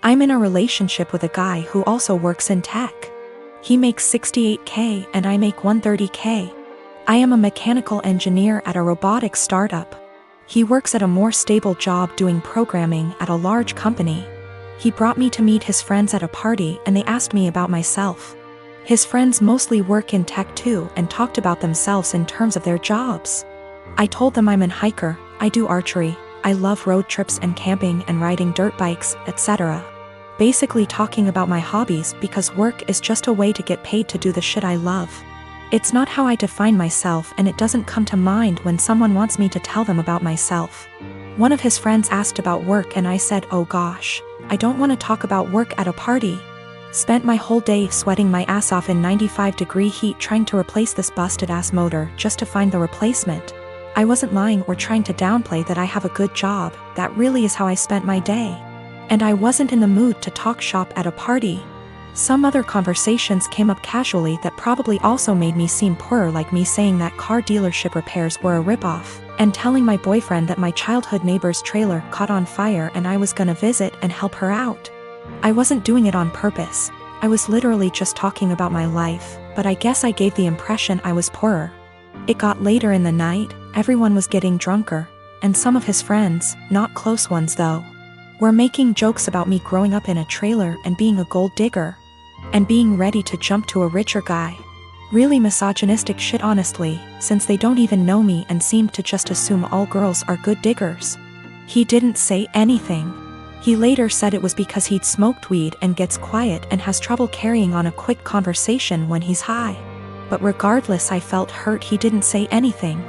I'm in a relationship with a guy who also works in tech. He makes $68K and I make $130K. I am a mechanical engineer at a robotics startup. He works at a more stable job doing programming at a large company. He brought me to meet his friends at a party and they asked me about myself. His friends mostly work in tech too and talked about themselves in terms of their jobs. I told them I'm an hiker, I do archery, I love road trips and camping and riding dirt bikes, etc. Basically talking about my hobbies because work is just a way to get paid to do the shit I love. It's not how I define myself and it doesn't come to mind when someone wants me to tell them about myself. One of his friends asked about work and I said, oh gosh, I don't want to talk about work at a party. Spent my whole day sweating my ass off in 95-degree heat trying to replace this busted ass motor just to find the replacement. I wasn't lying or trying to downplay that I have a good job, that really is how I spent my day. And I wasn't in the mood to talk shop at a party. Some other conversations came up casually that probably also made me seem poorer, like me saying that car dealership repairs were a ripoff, and telling my boyfriend that my childhood neighbor's trailer caught on fire and I was gonna visit and help her out. I wasn't doing it on purpose, I was literally just talking about my life, but I guess I gave the impression I was poorer. It got later in the night, everyone was getting drunker, and some of his friends, not close ones though, were making jokes about me growing up in a trailer and being a gold digger, and being ready to jump to a richer guy. Really misogynistic shit honestly, since they don't even know me and seemed to just assume all girls are good diggers. He didn't say anything. He later said it was because he'd smoked weed and gets quiet and has trouble carrying on a quick conversation when he's high. But regardless, I felt hurt he didn't say anything.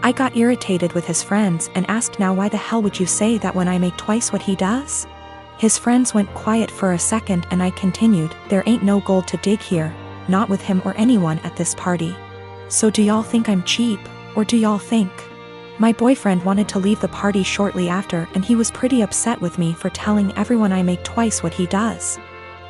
I got irritated with his friends and asked, now why the hell would you say that when I make twice what he does? His friends went quiet for a second and I continued, there ain't no gold to dig here, not with him or anyone at this party. So do y'all think I'm cheap, or do y'all think? My boyfriend wanted to leave the party shortly after and he was pretty upset with me for telling everyone I make twice what he does.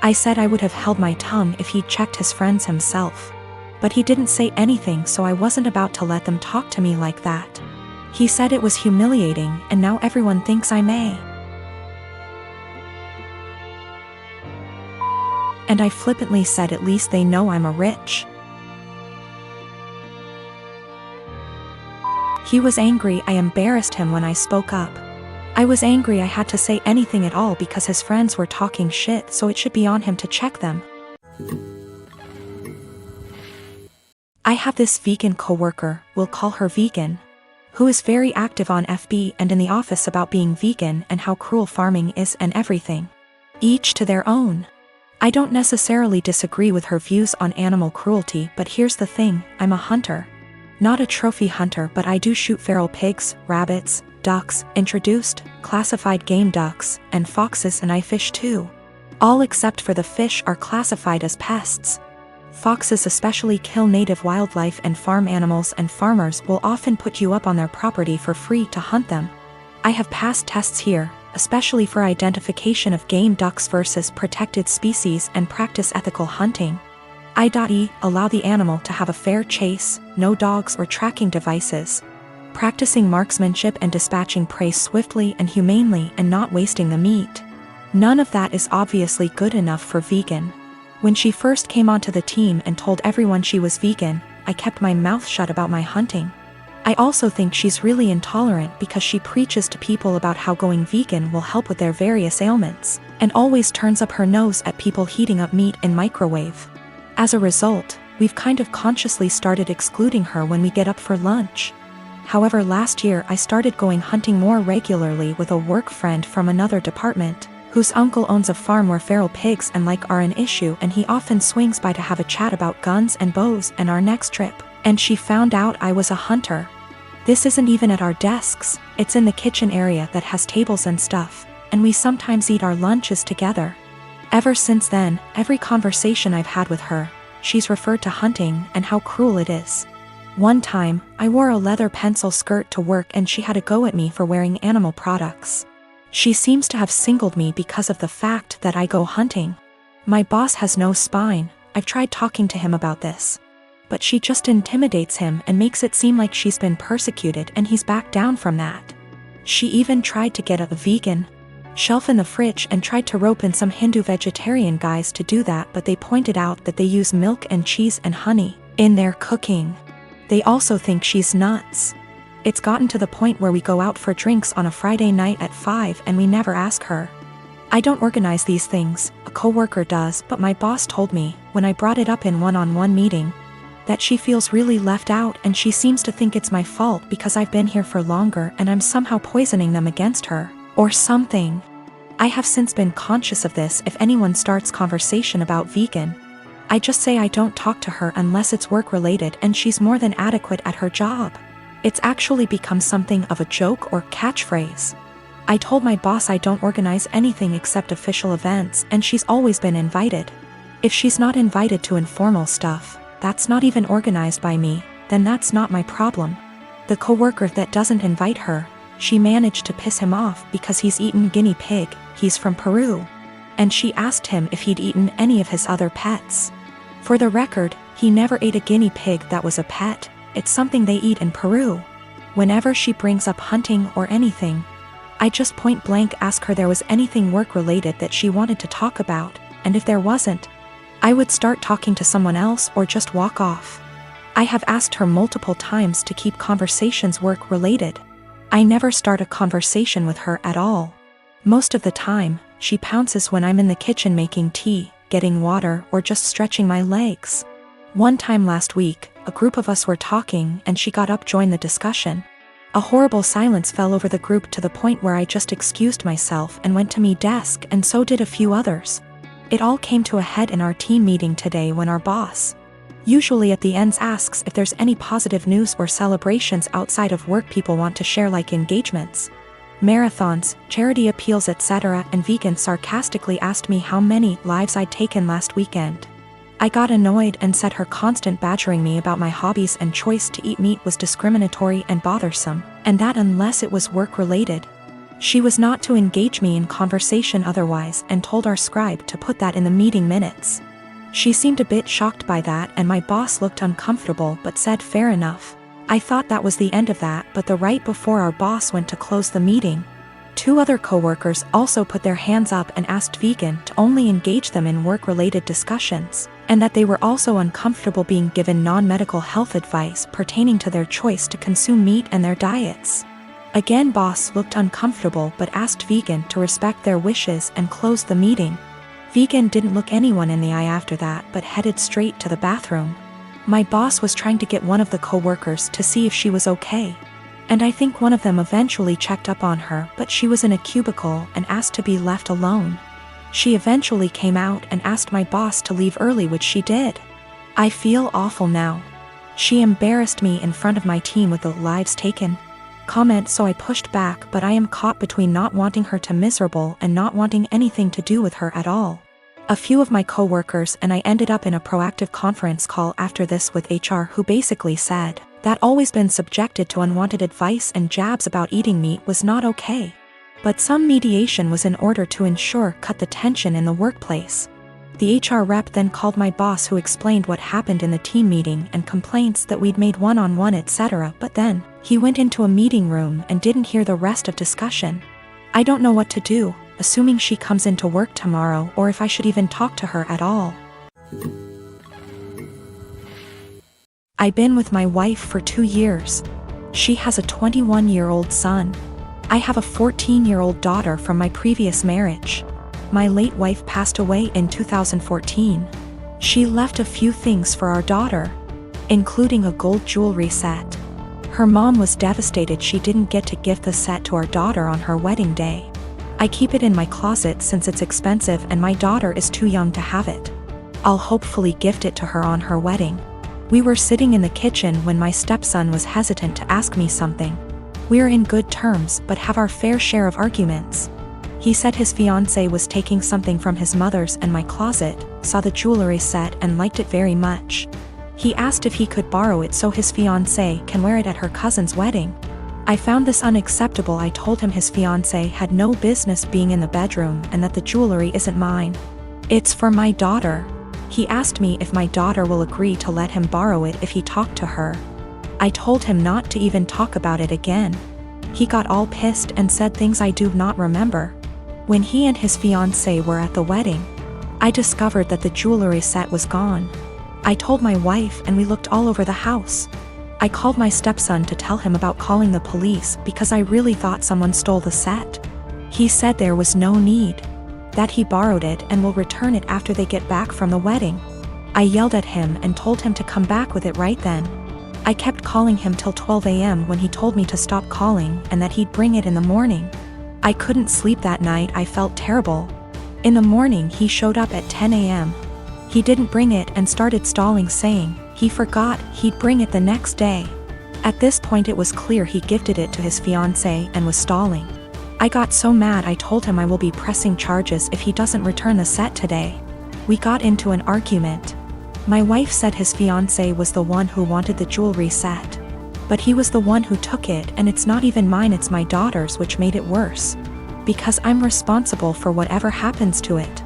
I said I would have held my tongue if he'd checked his friends himself. But he didn't say anything, so I wasn't about to let them talk to me like that. He said it was humiliating and now everyone thinks I may. And I flippantly said at least they know I'm a rich. He was angry. I embarrassed him when I spoke up. I was angry I had to say anything at all because his friends were talking shit, so it should be on him to check them. I have this vegan coworker, we'll call her Vegan, who is very active on FB and in the office about being vegan and how cruel farming is and everything. Each to their own. I don't necessarily disagree with her views on animal cruelty, but here's the thing, I'm a hunter. Not a trophy hunter, but I do shoot feral pigs, rabbits, ducks, introduced, classified game ducks, and foxes, and I fish too. All except for the fish are classified as pests. Foxes especially kill native wildlife and farm animals, and farmers will often put you up on their property for free to hunt them. I have passed tests here, especially for identification of game ducks versus protected species, and practice ethical hunting. I.e. allow the animal to have a fair chase, no dogs or tracking devices. Practicing marksmanship and dispatching prey swiftly and humanely and not wasting the meat. None of that is obviously good enough for Vegan. When she first came onto the team and told everyone she was vegan, I kept my mouth shut about my hunting. I also think she's really intolerant because she preaches to people about how going vegan will help with their various ailments, and always turns up her nose at people heating up meat in microwave. As a result, we've kind of consciously started excluding her when we get up for lunch. However, last year I started going hunting more regularly with a work friend from another department, whose uncle owns a farm where feral pigs and like are an issue, and he often swings by to have a chat about guns and bows and our next trip, and she found out I was a hunter. This isn't even at our desks, it's in the kitchen area that has tables and stuff, and we sometimes eat our lunches together. Ever since then, every conversation I've had with her, she's referred to hunting and how cruel it is. One time, I wore a leather pencil skirt to work and she had a go at me for wearing animal products. She seems to have singled me because of the fact that I go hunting. My boss has no spine, I've tried talking to him about this. But she just intimidates him and makes it seem like she's been persecuted, and he's backed down from that. She even tried to get a vegan shelf in the fridge and tried to rope in some Hindu vegetarian guys to do that, but they pointed out that they use milk and cheese and honey in their cooking. They also think she's nuts. It's gotten to the point where we go out for drinks on a Friday night at 5 and we never ask her. I don't organize these things, a coworker does, but my boss told me, when I brought it up in one-on-one meeting, that she feels really left out and she seems to think it's my fault because I've been here for longer and I'm somehow poisoning them against her, or something. I have since been conscious of this. If anyone starts conversation about vegan, I just say I don't talk to her unless it's work-related and she's more than adequate at her job. It's actually become something of a joke or catchphrase. I told my boss I don't organize anything except official events and she's always been invited. If she's not invited to informal stuff, that's not even organized by me, then that's not my problem. The coworker that doesn't invite her, she managed to piss him off because he's eaten guinea pig, he's from Peru. And she asked him if he'd eaten any of his other pets. For the record, he never ate a guinea pig that was a pet, it's something they eat in Peru. Whenever she brings up hunting or anything, I just point blank ask her there was anything work-related that she wanted to talk about, and if there wasn't, I would start talking to someone else or just walk off. I have asked her multiple times to keep conversations work-related. I never start a conversation with her at all. Most of the time, she pounces when I'm in the kitchen making tea, getting water, or just stretching my legs. One time last week, a group of us were talking and she got up to join the discussion. A horrible silence fell over the group to the point where I just excused myself and went to my desk, and so did a few others. It all came to a head in our team meeting today when our boss, usually at the ends, asks if there's any positive news or celebrations outside of work people want to share, like engagements, marathons, charity appeals, etc., and vegan sarcastically asked me how many lives I'd taken last weekend. I got annoyed and said her constant badgering me about my hobbies and choice to eat meat was discriminatory and bothersome, and that unless it was work-related, she was not to engage me in conversation otherwise, and told our scribe to put that in the meeting minutes. She seemed a bit shocked by that and my boss looked uncomfortable but said fair enough. I thought that was the end of that, but the right before our boss went to close the meeting, 2 other coworkers also put their hands up and asked vegan to only engage them in work-related discussions, and that they were also uncomfortable being given non-medical health advice pertaining to their choice to consume meat and their diets. Again, boss looked uncomfortable but asked vegan to respect their wishes and closed the meeting. Vegan didn't look anyone in the eye after that but headed straight to the bathroom. My boss was trying to get one of the coworkers to see if she was okay, and I think one of them eventually checked up on her, but she was in a cubicle and asked to be left alone. She eventually came out and asked my boss to leave early, which she did. I feel awful now. She embarrassed me in front of my team with the lives taken comment, so I pushed back, but I am caught between not wanting her to miserable and not wanting anything to do with her at all. A few of my coworkers and I ended up in a proactive conference call after this with HR, who basically said that always been subjected to unwanted advice and jabs about eating meat was not okay. But some mediation was in order to cut the tension in the workplace. The HR rep then called my boss, who explained what happened in the team meeting and complaints that we'd made one-on-one, etc., but then he went into a meeting room and didn't hear the rest of discussion. I don't know what to do, assuming she comes into work tomorrow, or if I should even talk to her at all. I've been with my wife for 2 years. She has a 21-year-old son. I have a 14-year-old daughter from my previous marriage. My late wife passed away in 2014. She left a few things for our daughter, including a gold jewelry set. Her mom was devastated she didn't get to gift the set to our daughter on her wedding day. I keep it in my closet since it's expensive and my daughter is too young to have it. I'll hopefully gift it to her on her wedding. We were sitting in the kitchen when my stepson was hesitant to ask me something. We're in good terms but have our fair share of arguments. He said his fiancée was taking something from his mother's and my closet, saw the jewelry set and liked it very much. He asked if he could borrow it so his fiancée can wear it at her cousin's wedding. I found this unacceptable. I told him his fiancée had no business being in the bedroom and that the jewelry isn't mine. It's for my daughter. He asked me if my daughter will agree to let him borrow it if he talked to her. I told him not to even talk about it again. He got all pissed and said things I do not remember. When he and his fiancée were at the wedding, I discovered that the jewelry set was gone. I told my wife and we looked all over the house. I called my stepson to tell him about calling the police because I really thought someone stole the set. He said there was no need, that he borrowed it and will return it after they get back from the wedding. I yelled at him and told him to come back with it right then. I kept calling him till 12 a.m. when he told me to stop calling and that he'd bring it in the morning. I couldn't sleep that night. I felt terrible. In the morning he showed up at 10 a.m. He didn't bring it and started stalling, saying he forgot he'd bring it the next day. At this point it was clear he gifted it to his fiancée and was stalling. I got so mad I told him I will be pressing charges if he doesn't return the set today. We got into an argument. My wife said his fiancée was the one who wanted the jewelry set. But he was the one who took it, and it's not even mine, it's my daughter's, which made it worse. Because I'm responsible for whatever happens to it.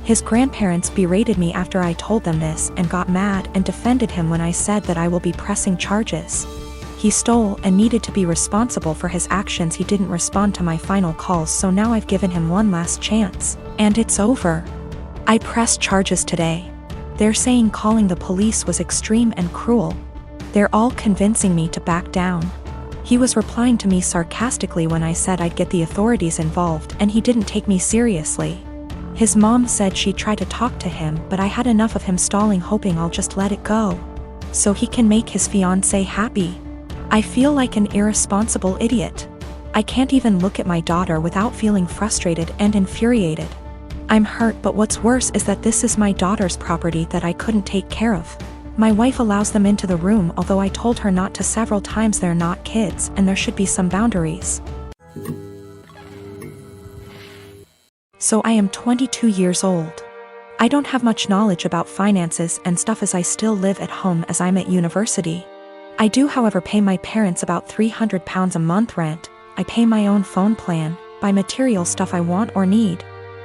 His grandparents berated me after I told them this and got mad and defended him when I said that I will be pressing charges. He stole and needed to be responsible for his actions. He didn't respond to my final calls, so now I've given him one last chance, and it's over. I pressed charges today. They're saying calling the police was extreme and cruel. They're all convincing me to back down. He was replying to me sarcastically when I said I'd get the authorities involved, and he didn't take me seriously. His mom said she tried to talk to him, but I had enough of him stalling, hoping I'll just let it go, so he can make his fiancée happy. I feel like an irresponsible idiot. I can't even look at my daughter without feeling frustrated and infuriated. I'm hurt, but what's worse is that this is my daughter's property that I couldn't take care of. My wife allows them into the room, although I told her not to several times. They're not kids, and there should be some boundaries. So I am 22 years old. I don't have much knowledge about finances and stuff as I still live at home as I'm at university. I do, however, pay my parents about £300 a month rent. I pay my own phone plan, buy material stuff I want or need,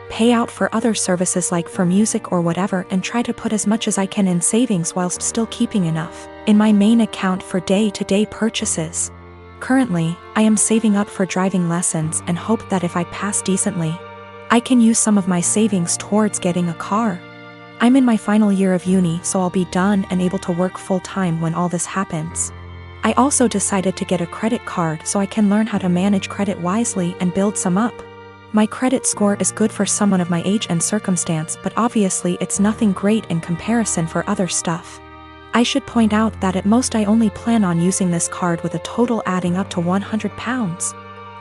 pay out for other services like for music or whatever, and try to put as much as I can in savings whilst still keeping enough in my main account for day-to-day purchases. Currently, I am saving up for driving lessons and hope that if I pass decently, I can use some of my savings towards getting a car. I'm in my final year of uni, so I'll be done and able to work full-time when all this happens. I also decided to get a credit card so I can learn how to manage credit wisely and build some up. My credit score is good for someone of my age and circumstance, but obviously it's nothing great in comparison for other stuff. I should point out that at most I only plan on using this card with a total adding up to £100.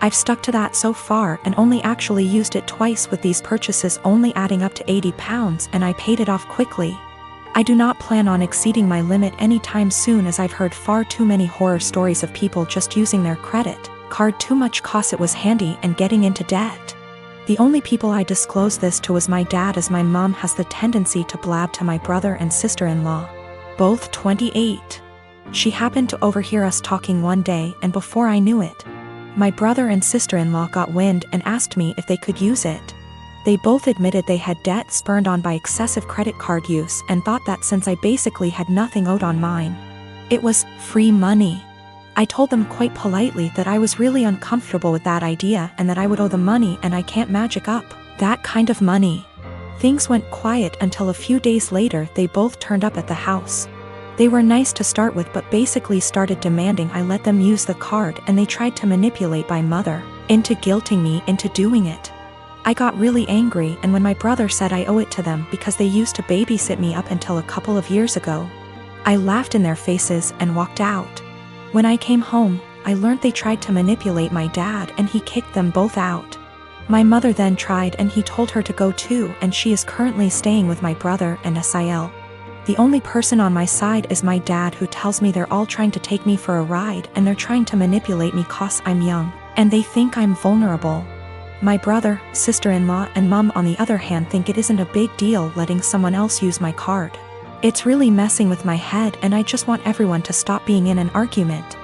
I've stuck to that so far and only actually used it twice, with these purchases only adding up to £80, and I paid it off quickly. I do not plan on exceeding my limit anytime soon, as I've heard far too many horror stories of people just using their credit card too much cause it was handy and getting into debt. The only people I disclosed this to was my dad, as my mom has the tendency to blab to my brother and sister-in-law, both 28. She happened to overhear us talking one day, and before I knew it, my brother and sister-in-law got wind and asked me if they could use it. They both admitted they had debt spurred on by excessive credit card use and thought that since I basically had nothing owed on mine, it was free money. I told them quite politely that I was really uncomfortable with that idea and that I would owe the money, and I can't magic up that kind of money. Things went quiet until a few days later they both turned up at the house. They were nice to start with, but basically started demanding I let them use the card, and they tried to manipulate my mother into guilting me into doing it. I got really angry, and when my brother said I owe it to them because they used to babysit me up until a couple of years ago, I laughed in their faces and walked out. When I came home, I learned they tried to manipulate my dad and he kicked them both out. My mother then tried and he told her to go too, and she is currently staying with my brother and Sil. The only person on my side is my dad, who tells me they're all trying to take me for a ride and they're trying to manipulate me cause I'm young and they think I'm vulnerable. My brother, sister-in-law and mom on the other hand think it isn't a big deal letting someone else use my card. It's really messing with my head, and I just want everyone to stop being in an argument